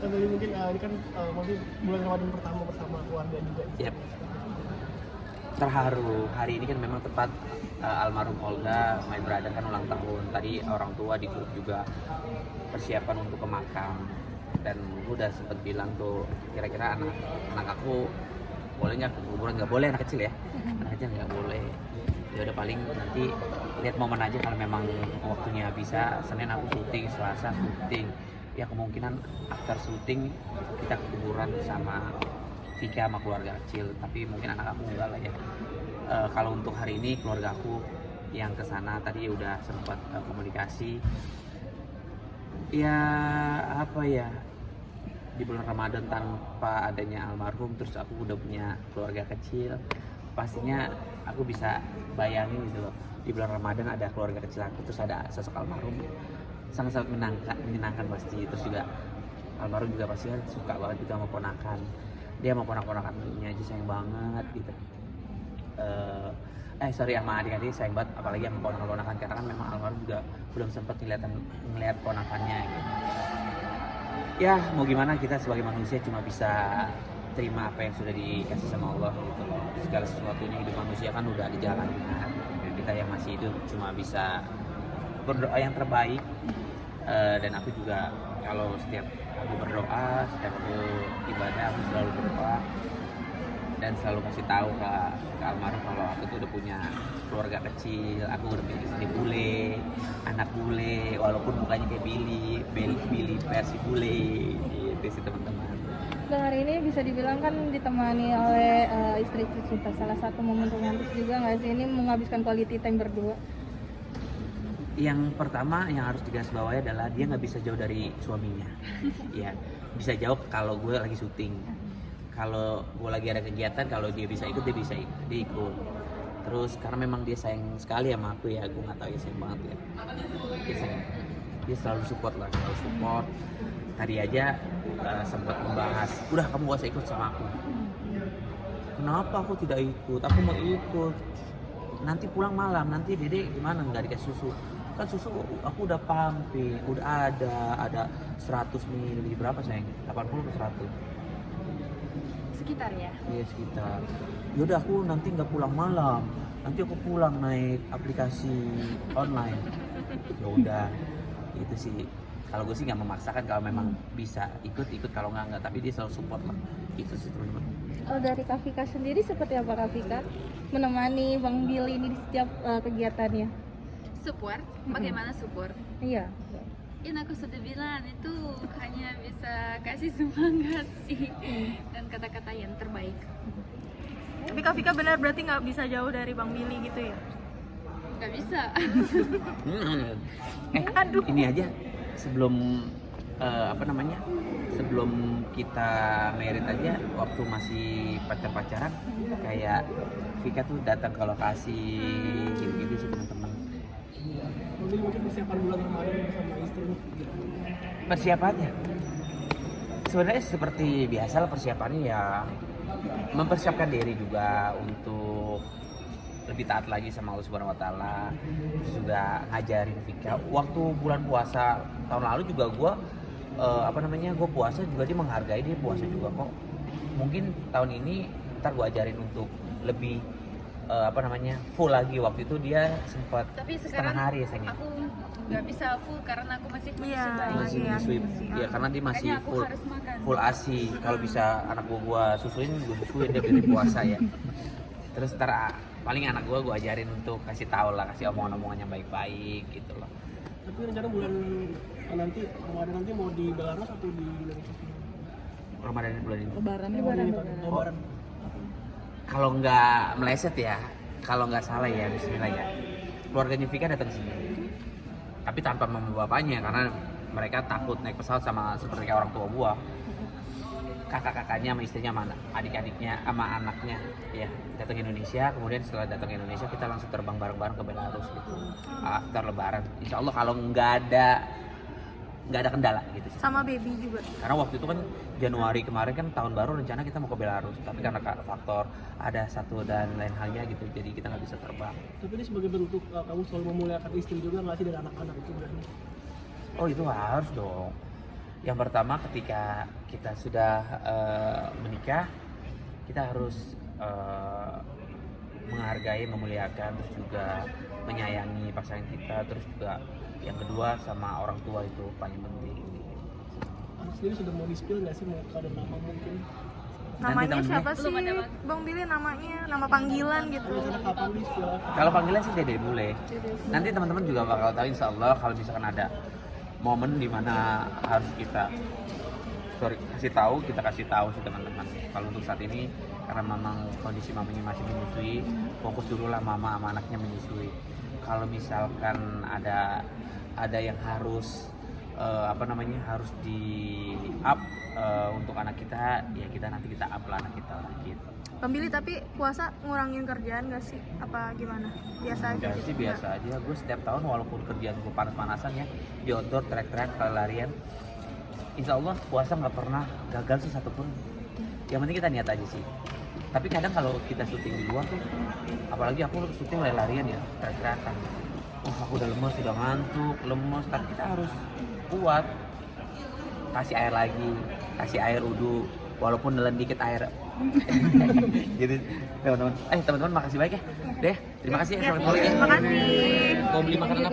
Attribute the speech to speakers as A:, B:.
A: Tadi mungkin ini kan masih bulan Ramadan pertama bersama keluarga juga.
B: Yep. Terharu. Hari ini kan memang tepat almarhum Olga, my brother kan ulang tahun. Tadi orang tua di grup juga persiapan untuk ke makam. Dan gue udah sempet bilang tuh, kira-kira anak aku boleh nggak ke kuburan? Nggak boleh, anak kecil ya. Anak kecil nggak boleh. Ya udah paling nanti lihat momen aja, kalau memang waktunya bisa. Senin aku syuting, Selasa syuting. Ya kemungkinan after syuting kita ke kuburan sama Vika sama keluarga kecil, tapi mungkin anak aku enggak lah ya. Kalau untuk hari ini keluarga aku yang kesana tadi udah sempat komunikasi. Ya apa ya, di bulan Ramadan tanpa adanya almarhum, terus aku udah punya keluarga kecil, pastinya aku bisa bayangin gitu loh, di bulan Ramadan ada keluarga kecil aku, terus ada sosok almarhum, sangat-sangat menyenangkan pasti. Terus juga almarhum juga pasti kan suka banget gitu sama ponakan, dia sama ponakannya aja sayang banget gitu. Sama adik-adik sayang banget, apalagi sama ponakan-ponakan, karena kan memang almarhum juga belum sempat ngeliat ponakannya gitu. Ya mau gimana, kita sebagai manusia cuma bisa terima apa yang sudah dikasih sama Allah gitu loh. Segala sesuatunya hidup manusia kan udah dijalankan, kita yang masih hidup cuma bisa berdoa yang terbaik. Dan aku juga kalau setiap aku berdoa, setiap aku ibadah, aku selalu berdoa dan selalu kasih tahu ke almarhum kalau aku tuh udah punya keluarga kecil, aku udah punya istri bule, anak bule, walaupun mukanya kayak Billy versi bule gitu sih teman-teman.
C: Bang, hari ini bisa dibilang kan ditemani oleh istri tercinta, salah satu momen romantis juga nggak sih ini menghabiskan quality time berdua?
B: Yang pertama yang harus digarisbawahi adalah dia nggak bisa jauh dari suaminya. Ya, bisa jauh kalau gue lagi syuting. Kalau gue lagi ada kegiatan, kalau dia bisa ikut, dia ikut. Terus karena memang dia sayang sekali sama aku ya, gue nggak tahu ya, sayang banget ya. Dia selalu support lah, selalu support. Tadi aja sempat membahas, udah kamu gak usah ikut sama aku. Kenapa aku tidak ikut? Aku mau ikut. Nanti pulang malam, nanti Dede gimana, nggak dikasih susu? Kan susu aku udah pumping, udah ada 100 ml, berapa sayang? 80 atau 100?
C: Sekitar ya?
B: Iya sekitar. Yaudah aku nanti nggak pulang malam, nanti aku pulang naik aplikasi online. Ya udah, itu sih. Kalau gue sih nggak memaksakan, kalau memang bisa ikut, kalau nggak, tapi dia selalu support lah. Itu sih teman-teman.
C: Kalau dari Kak Vika sendiri seperti apa Kak Vika menemani Bang Billy ini di setiap kegiatannya?
D: Support? Bagaimana support?
C: Iya.
D: Yang aku sudah bilang itu hanya bisa kasih semangat sih dan kata-kata yang terbaik.
E: Tapi Kak Vika benar berarti nggak bisa jauh dari Bang Billy gitu ya?
D: Gak bisa.
E: Aduh.
B: Ini aja sebelum sebelum kita married aja, waktu masih pacaran kayak Vika tuh datang ke lokasi gitu-gitu sih teman-teman.
A: Jadi mungkin persiapan bulan Ramadan bersama istri.
B: Persiapannya sebenarnya seperti biasa lah, persiapannya ya mempersiapkan diri juga untuk lebih taat lagi sama Allah Subhanahu Wa Taala. Terus juga ngajarin Vika waktu bulan puasa tahun lalu juga gue gue puasa juga, dia menghargai, dia puasa juga kok. Mungkin tahun ini ntar gue ajarin untuk lebih full lagi. Waktu itu dia sempat setengah hari ya sayangnya.
D: Aku nggak bisa full karena aku masih
B: Masih menyusui. Ya karena dia masih
D: makanya aku harus makan.
B: full ASI. Kalau bisa anak gue susuin, gue susuin dia biar puasa ya. Terus ntar paling anak gue ajarin untuk kasih tahu lah, kasih omongan-omongan yang baik-baik gitu loh.
A: Tapi rencana bulan nanti Ramadan nanti mau di Belarus atau di Indonesia?
B: Ramadan bulan ini.
A: Lebaran.
B: Kalau nggak meleset ya, kalau nggak salah ya, bismillah ya, keluarganya Vika datang sini. Tapi tanpa mama bapaknya, karena mereka takut naik pesawat sama seperti kayak orang tua gua. Kakak-kakaknya sama istrinya sama adik-adiknya sama anaknya ya datang ke Indonesia. Kemudian setelah datang ke Indonesia kita langsung terbang bareng-bareng ke Belarus gitu. After lebaran, insya Allah kalau nggak ada kendala gitu sih.
E: Sama baby juga.
B: Karena waktu itu kan Januari kemarin kan tahun baru, rencana kita mau ke Belarus, tapi karena faktor ada satu dan lain halnya gitu, jadi kita nggak bisa terbang.
A: Tapi ini sebagai bentuk kamu selalu memuliakan istri juga nggak sih, dan anak-anak itu berani?
B: Oh itu harus dong. Yang pertama ketika kita sudah menikah, kita harus menghargai, memuliakan, terus juga menyayangi pasangan kita. Terus juga yang kedua sama orang tua itu paling penting.
A: Anak sendiri sudah mau di-spill nggak sih muka dan nama mungkin?
E: Namanya
B: teman-teman
E: siapa
D: belum
E: sih
D: ada, Bang.
E: Bang Billy, namanya nama panggilan gitu.
A: Rencana kapan di-spill?
B: Kalau panggilan sih Dede Bule. Nanti teman-teman juga bakal tahu insya Allah kalau misalkan ada momen dimana harus kita kasih tahu sih teman-teman. Kalau untuk saat ini karena memang kondisi mamanya masih menyusui, fokus dulu lah mama sama anaknya menyusui. Kalau misalkan ada yang harus harus di up untuk anak kita, ya nanti kita up lah anak kita lah gitu.
E: Bang Billy, tapi puasa ngurangin kerjaan gak sih? Apa gimana? Biasa aja?
B: Enggak sih, biasa aja. Gue setiap tahun walaupun kerjaan gue panas-panasan ya, di outdoor, track-track, larian, insya Allah puasa nggak pernah gagal sih satupun. Yang penting kita niat aja sih. Tapi kadang kalau kita syuting di luar tuh, apalagi aku syuting larian ya, track-trackan. Aku udah lemes, udah ngantuk, lemes. Tapi kita harus kuat. Kasih air lagi, kasih air udu, walaupun nelen dikit air. Gitu teman-teman. Teman-teman makasih banyak ya. Deh, terima kasih. Assalamualaikum.
E: Terima kasih.
B: Mau beli makanan apa?